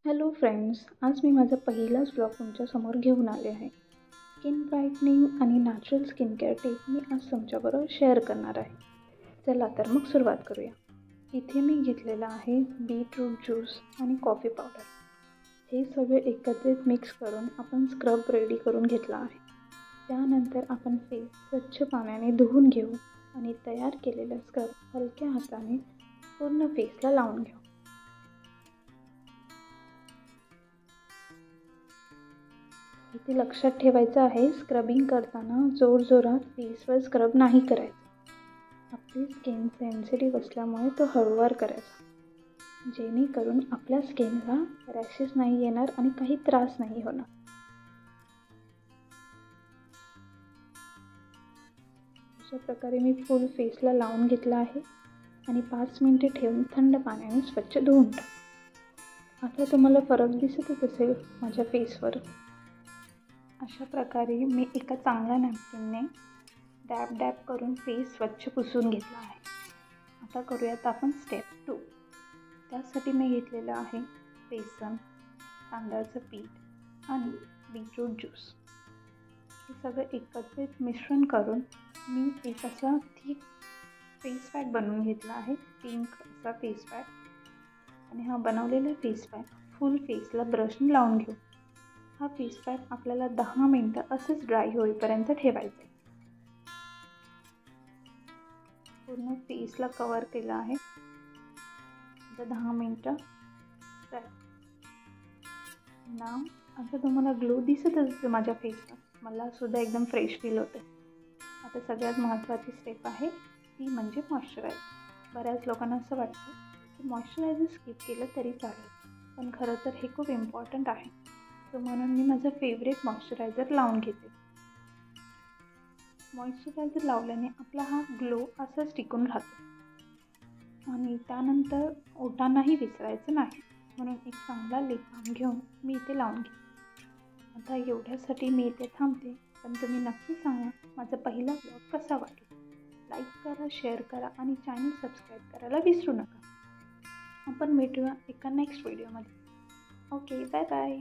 Hello friends, आज मी माझा पहिलाच ब्लॉग तुमच्यासमोर घेऊन आले आहे. स्किन ब्राईटनिंग आणि नॅचरल स्किन केअर टिप मी आज तुमच्याबरोबर शेअर करणार आहे. चला तर मग सुरुवात करूया. इथे मी घेतलेला आहे बीटरूट ज्यूस आणि कॉफी पावडर. हे सगळे एकत्रित मिक्स करून आपण स्क्रब रेडी करून घेतला आहे. त्यानंतर आपण फेस स्वच्छ पाण्याने धुवून घेऊ आणि तयार केलेला स्क्रब हलक्या हाताने पूर्ण फेसला लावून घेऊ. इथे लक्षात ठेवायचं आहे, स्क्रबिंग करताना जोरजोरात फेसवर स्क्रब नाही करायचा. आपली स्किन सेन्सिटिव्ह असल्यामुळे तो हळूवार करायचा, जेणेकरून आपल्या स्किनला रॅशेस नाही येणार आणि काही त्रास नाही होणार. अशा प्रकारे मी फुल फेसला लावून घेतला आहे आणि 5 मिनिटे ठेवून थंड पाण्याने स्वच्छ धुवून टाक. आता तुम्हाला फरक दिसतच असेल माझ्या फेसवर. अशा प्रकारे मी एका चांगल्या नॅपकिनने डॅब डॅब करून फेस स्वच्छ पुसून घेतला आहे. आता करूयात आपण स्टेप 2. त्यासाठी मी घेतलेलं आहे बेसन, तांदळाचं पीठ आणि बीटरूट ज्यूस. हे सगळं एकत्रित मिश्रण करून मी एक असा थिक फेस पॅक बनवून घेतला आहे. पिंक असा फेस पॅक. आणि हा बनवलेला फेस पॅक फुल फेसला ब्रशने लावून घेऊ. हा फेस पॅक आपल्याला 10 मिनिटं असंच ड्राय होईपर्यंत ठेवायचं आहे. पूर्ण फेसला कवर केलं आहे. आता 10 मिनिटं ना आता तुम्हाला ग्लो दिसतच असेल माझ्या फेसला. मला सुद्धा एकदम फ्रेश फील होते. आता सगळ्यात महत्त्वाची स्टेप आहे ती म्हणजे मॉइश्चरायझर. बऱ्याच लोकांना असं वाटतं की मॉइश्चरायझर स्किप केलं तरी चालेल, पण खरं तर हे खूप इम्पॉर्टंट आहे. सो म्हणून मी माझं फेवरेट मॉइश्चरायझर लावून घेते. मॉइश्चरायझर लावल्याने आपला हा ग्लो असाच टिकून राहतो आणि त्यानंतर ओठांनाही विसरायचं नाही. म्हणून एक चांगला लिप बाम घेऊन मी इथे लावून घेते. आता एवढ्यासाठी मी इथे थांबते, पण तुम्ही नक्की सांगा माझा पहिला ब्लॉग कसा वाटला. लाईक करा, शेअर करा आणि चॅनल सबस्क्राईब करायला विसरू नका. आपण भेटूया एका नेक्स्ट व्हिडिओमध्ये. Okay, bye bye.